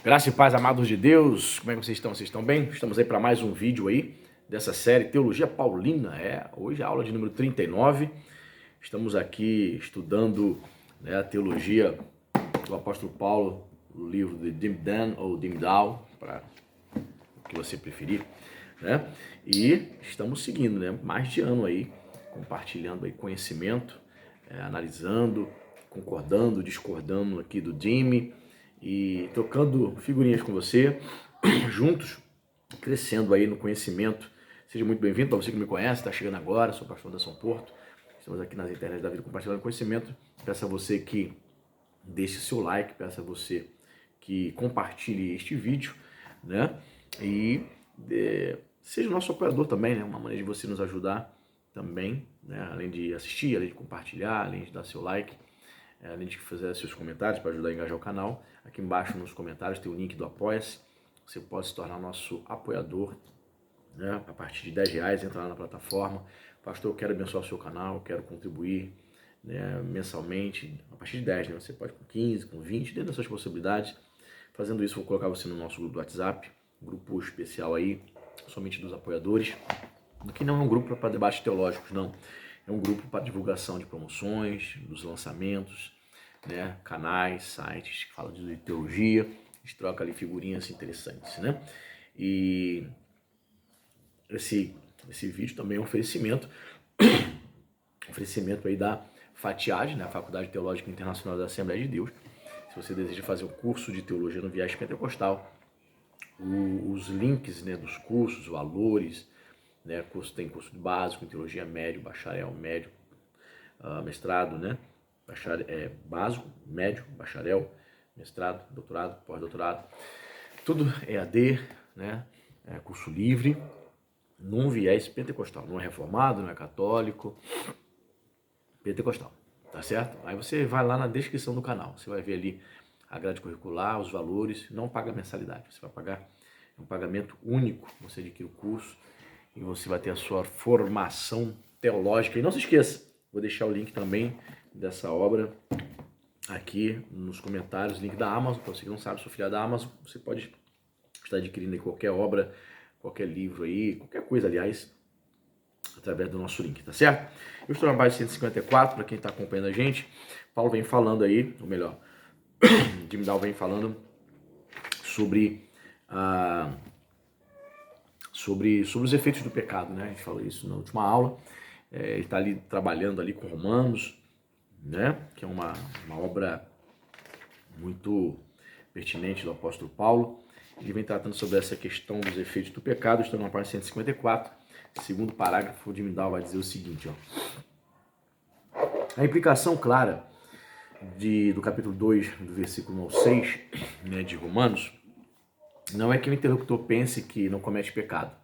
Graça e paz, amados de Deus, como é que vocês estão? Vocês estão bem? Estamos aí para mais um vídeo aí dessa série Teologia Paulina. Hoje a aula de número 39. Estamos aqui estudando, a teologia do apóstolo Paulo, o livro de Dimdan ou Dimdal, para o que você preferir, né? E estamos seguindo, mais de ano aí, compartilhando aí conhecimento, analisando, concordando, discordando aqui do Jimmy, e trocando figurinhas com você, juntos, crescendo aí no conhecimento. Seja muito bem-vindo, para você que me conhece, está chegando agora, sou o pastor Anderson Porto, estamos aqui nas internet da vida compartilhando conhecimento. Peço a você que deixe seu like, peço a você que compartilhe este vídeo, né? E seja o nosso apoiador também, né? Uma maneira de você nos ajudar também, né? Além de assistir, além de compartilhar, além de dar seu like, além de fazer seus comentários para ajudar a engajar o canal. Aqui embaixo nos comentários tem o link do Apoia-se. Você pode se tornar nosso apoiador, né? A partir de R$10, entra lá na plataforma. Pastor, eu quero abençoar o seu canal, eu quero contribuir, né, mensalmente. A partir de 10, né? Você pode com 15, com 20, dentro das suas possibilidades. Fazendo isso, vou colocar você no nosso grupo do WhatsApp, grupo especial aí, somente dos apoiadores, que não é um grupo para debates teológicos, não. É um grupo para divulgação de promoções, dos lançamentos, né, canais, sites que falam de teologia. A gente troca ali figurinhas interessantes, né? E esse vídeo também é um oferecimento aí da Fatiade, né, a Faculdade Teológica Internacional da Assembleia de Deus. Se você deseja fazer um curso de teologia no viés pentecostal, os links, né, dos cursos, valores, né, tem curso básico em teologia, médio, bacharel, médio, mestrado, né, básico, médio, bacharel, mestrado, doutorado, pós-doutorado, tudo EAD, né, curso livre, num viés pentecostal, não é reformado, não é católico, pentecostal, tá certo? Aí você vai lá na descrição do canal, você vai ver ali a grade curricular, os valores, não paga mensalidade, você vai pagar um pagamento único, você adquire o curso e você vai ter a sua formação teológica. E não se esqueça, vou deixar o link também dessa obra aqui nos comentários, link da Amazon, para você que não sabe, sou filiado da Amazon, você pode estar adquirindo aí qualquer obra, qualquer livro aí, qualquer coisa, aliás, através do nosso link, tá certo? Eu estou na página 154, para quem está acompanhando a gente. Paulo vem falando aí, ou melhor, Dimdal vem falando sobre os efeitos do pecado, né? A gente falou isso na última aula. Ele está ali trabalhando ali com Romanos, né? Que é uma obra muito pertinente do apóstolo Paulo. Ele vem tratando sobre essa questão dos efeitos do pecado. Estou na página 154, segundo parágrafo. O Dimdal vai dizer o seguinte, ó. A implicação clara do capítulo 2, do versículo 1 ao 6, né, de Romanos, não é que o interlocutor pense que não comete pecado.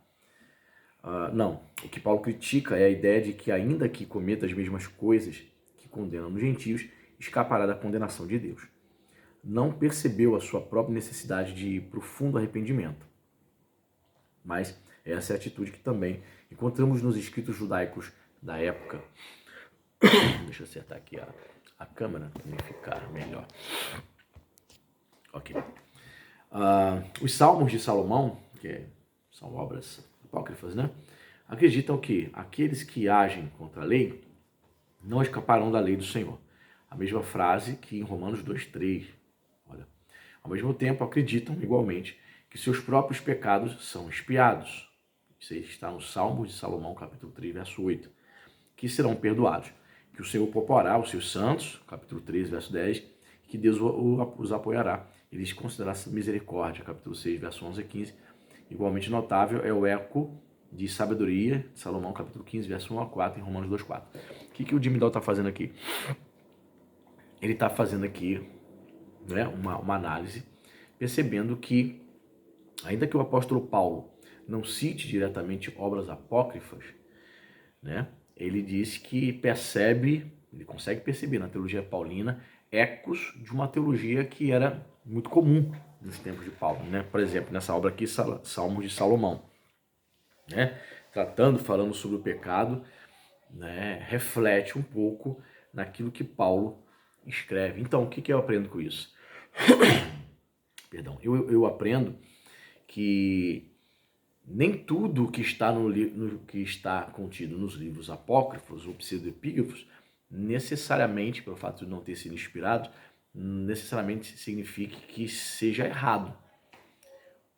Não. O que Paulo critica é a ideia de que, ainda que cometa as mesmas coisas que condenam os gentios, escapará da condenação de Deus. Não percebeu a sua própria necessidade de profundo arrependimento. Mas essa é a atitude que também encontramos nos escritos judaicos da época. Deixa eu acertar aqui a câmera para me ficar melhor. Ok. Os Salmos de Salomão, que são obras apócrifas, né, acreditam que aqueles que agem contra a lei não escaparão da lei do Senhor. A mesma frase que em Romanos 2:3. Olha. Ao mesmo tempo, acreditam igualmente que seus próprios pecados são expiados. Isso aí está no Salmos de Salomão, capítulo 3, verso 8. Que serão perdoados. Que o Senhor poupará os seus santos, capítulo 3, verso 10, que Deus os apoiará. Eles considerarão misericórdia, capítulo 6, verso 11 a 15. Igualmente notável é o eco de sabedoria de Salomão, capítulo 15, verso 1 a 4, em Romanos 2:4. O que o Dimdal está fazendo aqui? Ele está fazendo aqui, né, uma análise, percebendo que, ainda que o apóstolo Paulo não cite diretamente obras apócrifas, né, ele diz que ele consegue perceber na teologia paulina ecos de uma teologia que era muito comum nos tempos de Paulo, né? Por exemplo, nessa obra aqui, Salmos de Salomão, né? Falando sobre o pecado, né? Reflete um pouco naquilo que Paulo escreve. Então, o que eu aprendo com isso? Perdão, Eu aprendo que nem tudo que está, que está contido nos livros apócrifos ou pseudoepígrafos, necessariamente, pelo fato de não ter sido inspirado, necessariamente significa que seja errado.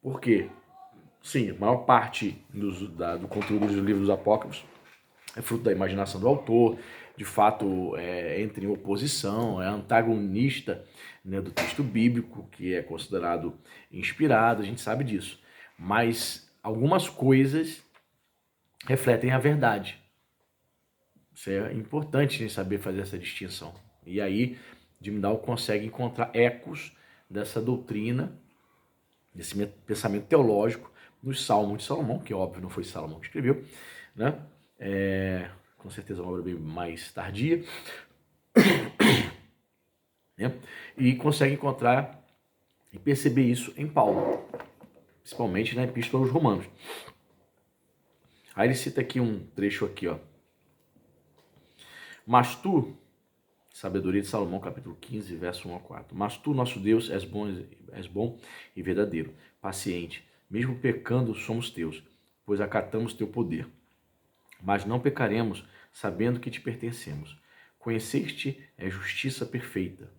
Por quê? Sim, a maior parte do conteúdo dos livros apócrifos é fruto da imaginação do autor, de fato entra em oposição, é antagonista, né, do texto bíblico, que é considerado inspirado, a gente sabe disso. Mas algumas coisas refletem a verdade. Isso é importante a gente saber fazer essa distinção. E aí, Jim Dow consegue encontrar ecos dessa doutrina, desse pensamento teológico, nos Salmos de Salomão, que óbvio não foi Salomão que escreveu, né? Com certeza uma obra bem mais tardia, né? E consegue encontrar e perceber isso em Paulo, principalmente na Epístola aos Romanos. Aí ele cita aqui um trecho aqui, ó. Mas tu, sabedoria de Salomão, capítulo 15, verso 1 a 4. Mas tu, nosso Deus, és bom e verdadeiro, paciente. Mesmo pecando, somos teus, pois acatamos teu poder. Mas não pecaremos, sabendo que te pertencemos. Conhecer-te é justiça perfeita.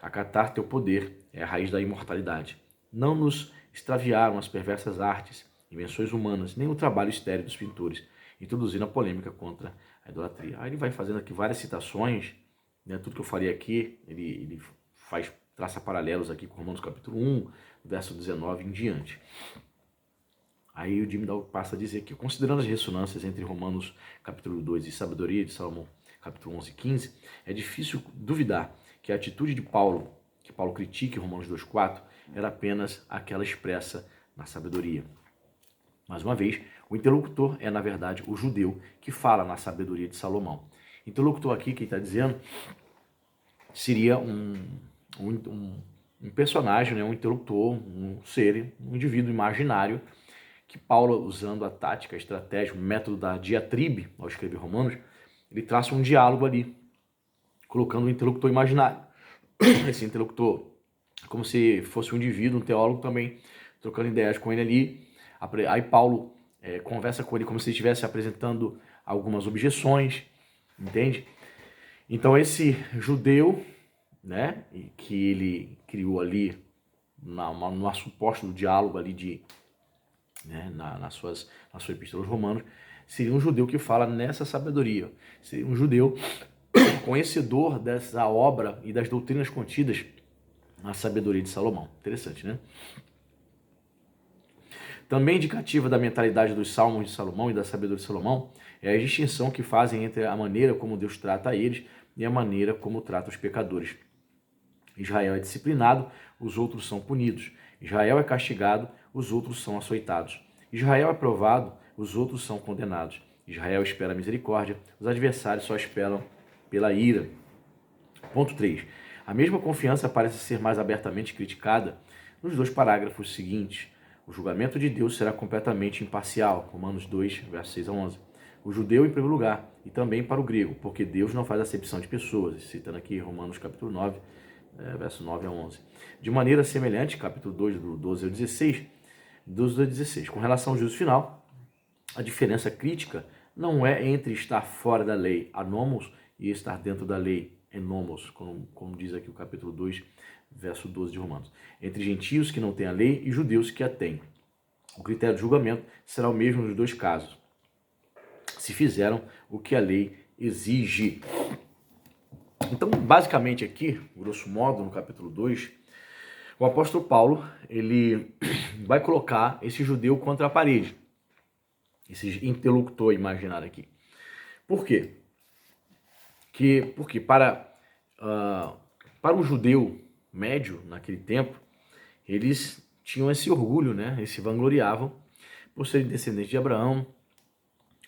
Acatar teu poder é a raiz da imortalidade. Não nos extraviaram as perversas artes, invenções humanas, nem o trabalho estéril dos pintores, introduzindo a polêmica contra a idolatria. Aí ele vai fazendo aqui várias citações, né? Tudo que eu faria aqui, ele traça paralelos aqui com Romanos capítulo 1, verso 19 em diante. Aí o Jim Dow passa a dizer que, considerando as ressonâncias entre Romanos capítulo 2 e Sabedoria de Salomão capítulo 11 e 15, é difícil duvidar que a atitude de Paulo, que Paulo critica em Romanos 2,4, era apenas aquela expressa na sabedoria. Mais uma vez, o interlocutor é, na verdade, o judeu que fala na sabedoria de Salomão. Interlocutor aqui, quem está dizendo, seria um personagem, né? Um interlocutor, um ser, um indivíduo imaginário, que Paulo, usando a tática, a estratégia, o método da diatribe, ao escrever Romanos, ele traça um diálogo ali, colocando um interlocutor imaginário. Esse interlocutor, como se fosse um indivíduo, um teólogo também, trocando ideias com ele ali. Aí Paulo conversa com ele como se estivesse apresentando algumas objeções, entende? Então esse judeu, né, que ele criou ali, no suposto diálogo ali né, na sua epístola aos Romanos, seria um judeu que fala nessa sabedoria. Seria um judeu conhecedor dessa obra e das doutrinas contidas na sabedoria de Salomão. Interessante, né? Também indicativa da mentalidade dos Salmos de Salomão e da sabedoria de Salomão é a distinção que fazem entre a maneira como Deus trata eles e a maneira como trata os pecadores. Israel é disciplinado, os outros são punidos. Israel é castigado, os outros são açoitados. Israel é provado, os outros são condenados. Israel espera a misericórdia, os adversários só esperam pela ira. Ponto 3. A mesma confiança parece ser mais abertamente criticada nos dois parágrafos seguintes. O julgamento de Deus será completamente imparcial. Romanos 2, versos 6 a 11. O judeu em primeiro lugar, e também para o grego, porque Deus não faz acepção de pessoas. Citando aqui Romanos capítulo 9, verso 9 a 11. De maneira semelhante, capítulo 2, do 12 ao 16, 12 ao 16. Com relação ao juízo final, a diferença crítica não é entre estar fora da lei, anomos, e estar dentro da lei, enomos, como diz aqui o capítulo 2, verso 12 de Romanos. Entre gentios que não têm a lei e judeus que a têm. O critério de julgamento será o mesmo nos dois casos, se fizeram o que a lei exige. Então, basicamente aqui, grosso modo, no capítulo 2, o apóstolo Paulo, ele vai colocar esse judeu contra a parede, esse interlocutor imaginário aqui. Por quê? Porque para o judeu médio, naquele tempo, eles tinham esse orgulho, né? Eles se vangloriavam por serem descendentes de Abraão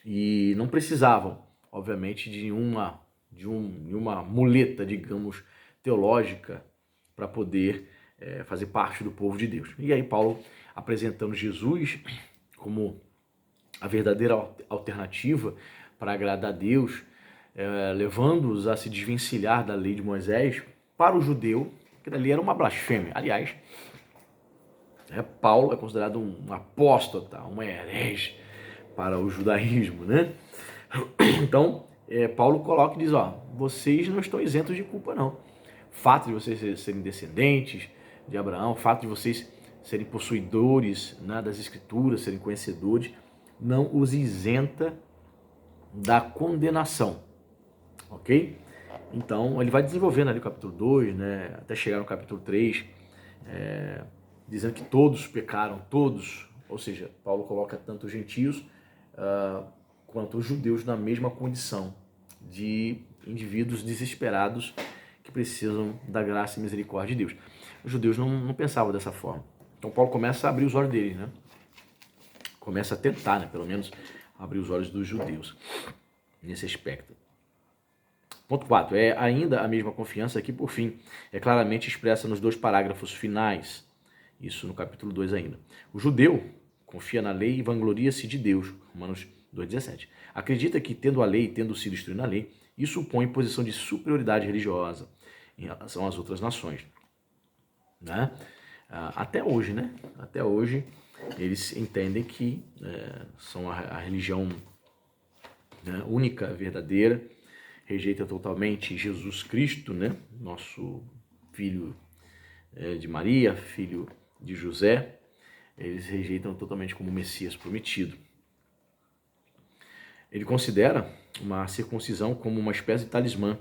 e não precisavam, obviamente, de uma muleta, digamos, teológica para poder fazer parte do povo de Deus. E aí Paulo, apresentando Jesus como a verdadeira alternativa para agradar a Deus, levando-os a se desvencilhar da lei de Moisés, para o judeu, que ali era uma blasfêmia. Aliás, Paulo é considerado um apóstata, um herege para o judaísmo, né? Então, Paulo coloca e diz, vocês não estão isentos de culpa, não. O fato de vocês serem descendentes de Abraão, o fato de vocês serem possuidores, né, das escrituras, serem conhecedores, não os isenta da condenação, ok? Então, ele vai desenvolvendo ali o capítulo 2, né, até chegar no capítulo 3, dizendo que todos pecaram, todos, ou seja, Paulo coloca tanto os gentios quanto os judeus na mesma condição de indivíduos desesperados que precisam da graça e misericórdia de Deus. Os judeus não pensavam dessa forma. Então Paulo começa a abrir os olhos deles, né? Começa a tentar, né, pelo menos, abrir os olhos dos judeus nesse aspecto. Ponto 4. É ainda a mesma confiança que, por fim, é claramente expressa nos 2 parágrafos finais. Isso no capítulo 2 ainda. O judeu confia na lei e vangloria-se de Deus. Romanos 2,17. Acredita que, tendo a lei, tendo sido instruído na lei, isso o põe em posição de superioridade religiosa em relação às outras nações. Né? Até hoje, né? Até hoje, eles entendem que são a religião, né, única, verdadeira, rejeita totalmente Jesus Cristo, né? Nosso filho de Maria, filho de José. Eles rejeitam totalmente como Messias prometido. Ele considera uma circuncisão como uma espécie de talismã,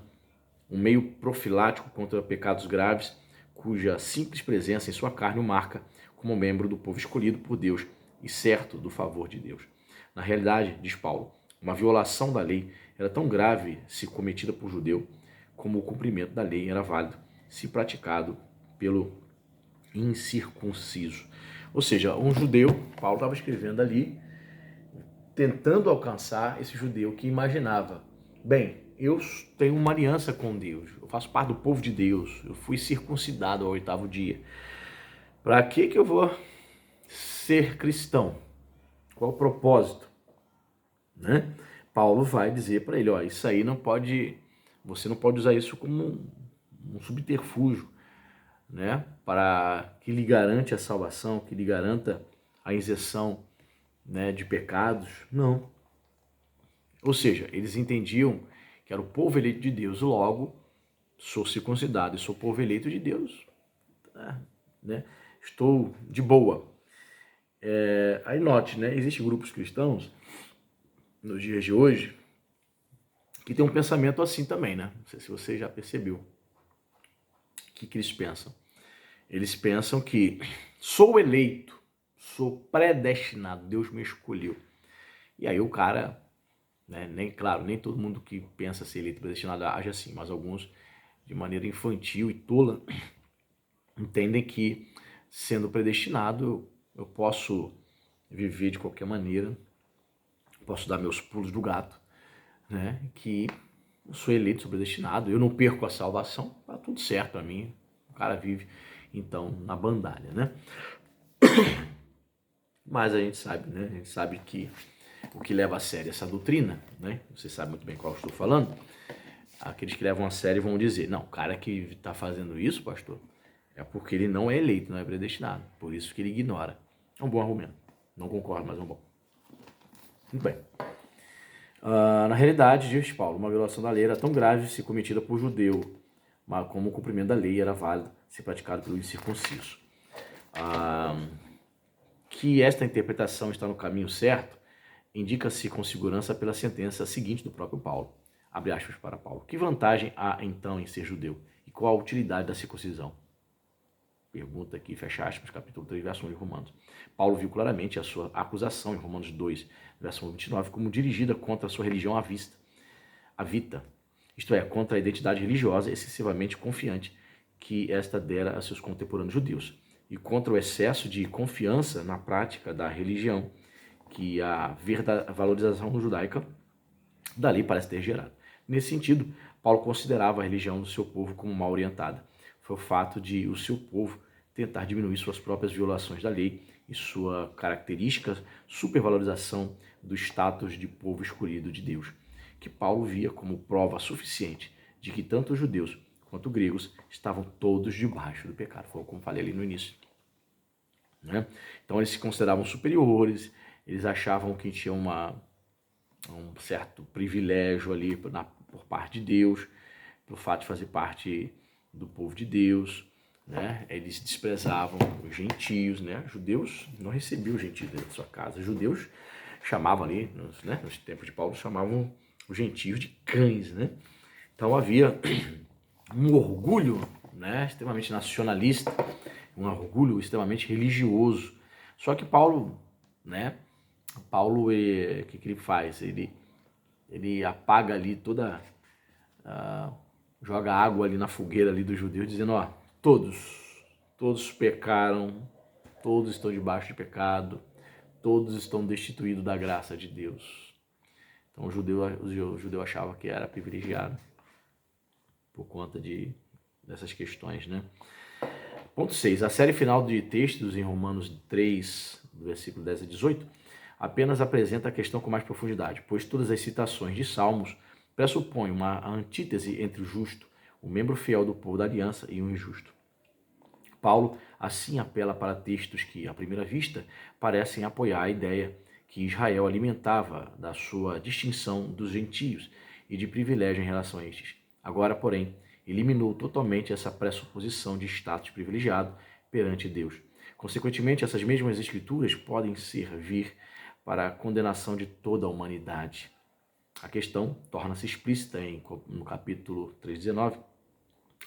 um meio profilático contra pecados graves, cuja simples presença em sua carne o marca como membro do povo escolhido por Deus e certo do favor de Deus. Na realidade, diz Paulo, uma violação da lei era tão grave se cometida por judeu, como o cumprimento da lei era válido se praticado pelo incircunciso. Ou seja, um judeu, Paulo estava escrevendo ali, tentando alcançar esse judeu que imaginava, bem, eu tenho uma aliança com Deus, eu faço parte do povo de Deus, eu fui circuncidado ao 8º dia. Para que eu vou ser cristão? Qual o propósito? Né? Paulo vai dizer para ele, isso aí não pode, você não pode usar isso como um subterfúgio, né? Para que lhe garante a salvação, que lhe garanta a isenção, né, de pecados. Não. Ou seja, eles entendiam que era o povo eleito de Deus, logo sou circuncidado e sou povo eleito de Deus, né? Estou de boa. Aí note, né? Existem grupos cristãos nos dias de hoje que tem um pensamento assim também, né? Não sei se você já percebeu. O que eles pensam? Eles pensam que sou eleito, sou predestinado, Deus me escolheu. E aí o cara, né, nem todo mundo que pensa ser eleito predestinado age assim, mas alguns, de maneira infantil e tola, entendem que, sendo predestinado, eu posso viver de qualquer maneira, posso dar meus pulos do gato, né, que eu sou eleito, sou predestinado, eu não perco a salvação, tá tudo certo para mim, o cara vive, então, na bandalha, né? Mas a gente sabe, né, a gente sabe que o que leva a sério essa doutrina, né, você sabe muito bem qual eu estou falando, aqueles que levam a sério vão dizer, não, o cara que está fazendo isso, pastor, é porque ele não é eleito, não é predestinado, por isso que ele ignora. É um bom argumento, não concordo, mas é um bom. Muito bem. Na realidade, diz Paulo, uma violação da lei era tão grave se cometida por judeu, mas como o cumprimento da lei era válido se praticado pelo incircunciso. Que esta interpretação está no caminho certo, indica-se com segurança pela sentença seguinte do próprio Paulo. Abre aspas para Paulo. Que vantagem há então em ser judeu? E qual a utilidade da circuncisão? Pergunta aqui, fecha aspas, capítulo 3, verso 1 de Romanos. Paulo viu claramente a sua acusação em Romanos 2, verso 29, como dirigida contra a sua religião à vita, isto é, contra a identidade religiosa excessivamente confiante que esta dera a seus contemporâneos judeus, e contra o excesso de confiança na prática da religião que a valorização judaica dali parece ter gerado. Nesse sentido, Paulo considerava a religião do seu povo como mal orientada. Foi o fato de o seu povo tentar diminuir suas próprias violações da lei e sua característica supervalorização do status de povo escolhido de Deus, que Paulo via como prova suficiente de que tanto os judeus quanto os gregos estavam todos debaixo do pecado. Foi como falei ali no início. né? Então eles se consideravam superiores, eles achavam que tinham um certo privilégio ali por parte de Deus, pelo fato de fazer parte do povo de Deus, né? Eles desprezavam os gentios, né? Judeus não recebiam os gentios dentro da sua casa. Judeus chamavam ali, nos tempos de Paulo, chamavam os gentios de cães, né? Então havia um orgulho, né, extremamente nacionalista, um orgulho extremamente religioso. Só que Paulo, né, o que ele faz? Ele apaga ali joga água ali na fogueira ali dos judeus, dizendo, ó, todos pecaram, todos estão debaixo de pecado, todos estão destituídos da graça de Deus. Então o judeu achava que era privilegiado por conta dessas questões, né? Ponto 6. A série final de textos em Romanos 3, do versículo 10 a 18, apenas apresenta a questão com mais profundidade, pois todas as citações de Salmos pressupõem uma antítese entre o justo, o membro fiel do povo da aliança, e o injusto. Paulo, assim, apela para textos que, à primeira vista, parecem apoiar a ideia que Israel alimentava da sua distinção dos gentios e de privilégio em relação a estes. Agora, porém, eliminou totalmente essa pressuposição de status privilegiado perante Deus. Consequentemente, essas mesmas escrituras podem servir para a condenação de toda a humanidade. A questão torna-se explícita no capítulo 3:19.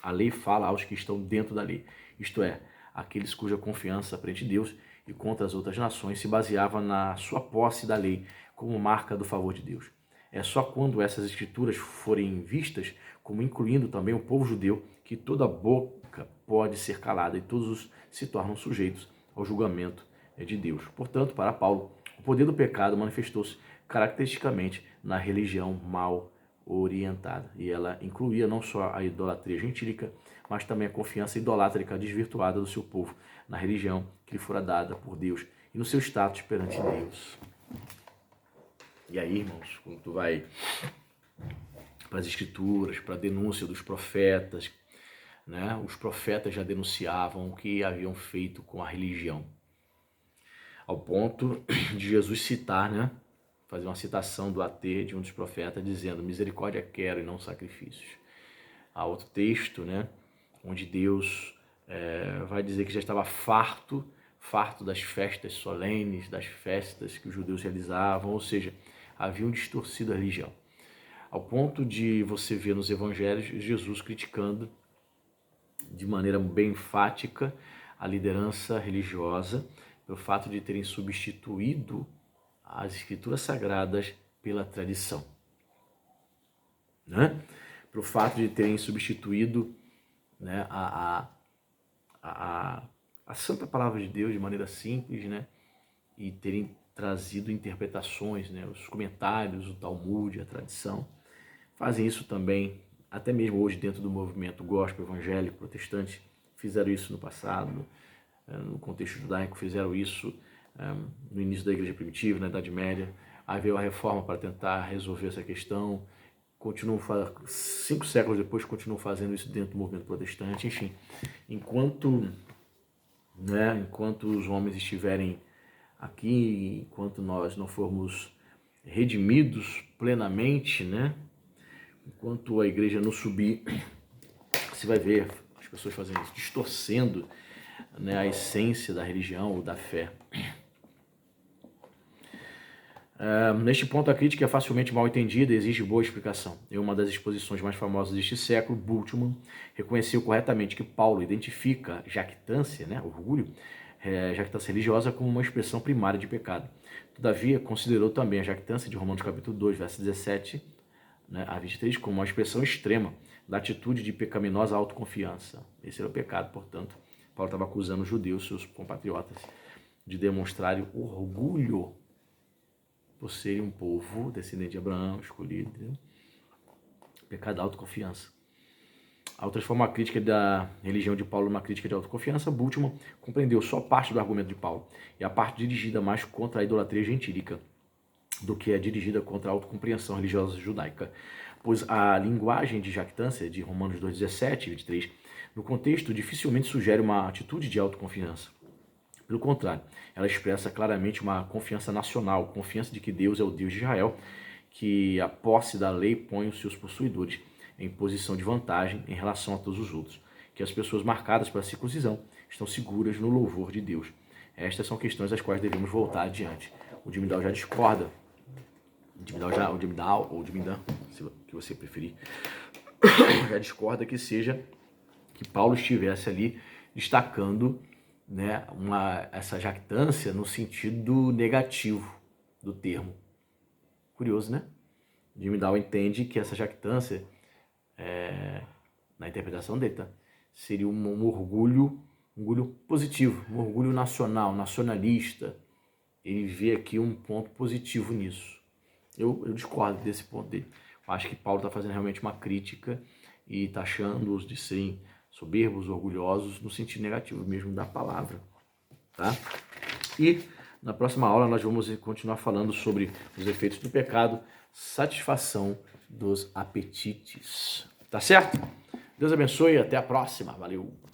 A lei fala aos que estão dentro da lei, isto é, aqueles cuja confiança perante Deus e contra as outras nações se baseava na sua posse da lei como marca do favor de Deus. É só quando essas escrituras forem vistas como incluindo também o povo judeu que toda boca pode ser calada e todos se tornam sujeitos ao julgamento de Deus. Portanto, para Paulo, o poder do pecado manifestou-se caracteristicamente na religião mal orientada, e ela incluía não só a idolatria gentílica, mas também a confiança idolátrica desvirtuada do seu povo na religião que lhe fora dada por Deus e no seu status perante Deus. E aí, irmãos, quando tu vai para as escrituras, para a denúncia dos profetas, né? Os profetas já denunciavam o que haviam feito com a religião, ao ponto de Jesus citar, né? Fazer uma citação do AT de um dos profetas, dizendo, misericórdia quero e não sacrifícios. Há outro texto, né? Onde Deus vai dizer que já estava farto das festas solenes, das festas que os judeus realizavam, ou seja, haviam distorcido a religião. Ao ponto de você ver nos evangelhos Jesus criticando de maneira bem enfática a liderança religiosa pelo fato de terem substituído as escrituras sagradas pela tradição, né? Pelo fato de terem substituído, né, a santa palavra de Deus de maneira simples, né, e terem trazido interpretações, né, os comentários, o Talmud, a tradição. Fazem isso também, até mesmo hoje dentro do movimento gospel, evangélico, protestante, fizeram isso no passado, no contexto judaico, fizeram isso no início da igreja primitiva, na Idade Média. Aí veio a reforma para tentar resolver essa questão, 5 séculos depois continuam fazendo isso dentro do movimento protestante. Enfim, enquanto os homens estiverem aqui, enquanto nós não formos redimidos plenamente, né? Enquanto a igreja não subir, você vai ver as pessoas fazendo isso, distorcendo, né, a essência da religião ou da fé. Neste ponto, a crítica é facilmente mal entendida e exige boa explicação. Em uma das exposições mais famosas deste século, Bultmann reconheceu corretamente que Paulo identifica jactância, né, orgulho, jactância religiosa, como uma expressão primária de pecado. Todavia, considerou também a jactância de Romanos capítulo 2, verso 17, né, a 23, como uma expressão extrema da atitude de pecaminosa autoconfiança. Esse era o pecado, portanto. Paulo estava acusando os judeus, seus compatriotas, de demonstrarem orgulho por serem um povo descendente de Abraão, escolhido. Entendeu? Pecado da autoconfiança. Ao transformar a crítica da religião de Paulo numa crítica de autoconfiança, Bultmann compreendeu só parte do argumento de Paulo, e a parte dirigida mais contra a idolatria gentílica do que a dirigida contra a autocompreensão religiosa judaica. Pois a linguagem de jactância de Romanos 2, 17 e 23, no contexto, dificilmente sugere uma atitude de autoconfiança. Pelo contrário, ela expressa claramente uma confiança nacional, confiança de que Deus é o Deus de Israel, que a posse da lei põe os seus possuidores em posição de vantagem em relação a todos os outros, que as pessoas marcadas pela circuncisão estão seguras no louvor de Deus. Estas são questões às quais devemos voltar adiante. O Dimidal já discorda, o Dimidal ou o Dimidan, se que você preferir, já discorda que Paulo estivesse ali destacando, né, essa jactância no sentido negativo do termo. Curioso, né? Dimidal entende que essa jactância, na interpretação dele, tá? Seria um orgulho positivo, um orgulho nacional, nacionalista. Ele vê aqui um ponto positivo nisso. Eu discordo desse ponto dele. Eu acho que Paulo está fazendo realmente uma crítica e taxando-os de serem soberbos, orgulhosos, no sentido negativo mesmo da palavra. Tá? E na próxima aula nós vamos continuar falando sobre os efeitos do pecado, satisfação dos apetites. Tá certo? Deus abençoe e até a próxima. Valeu!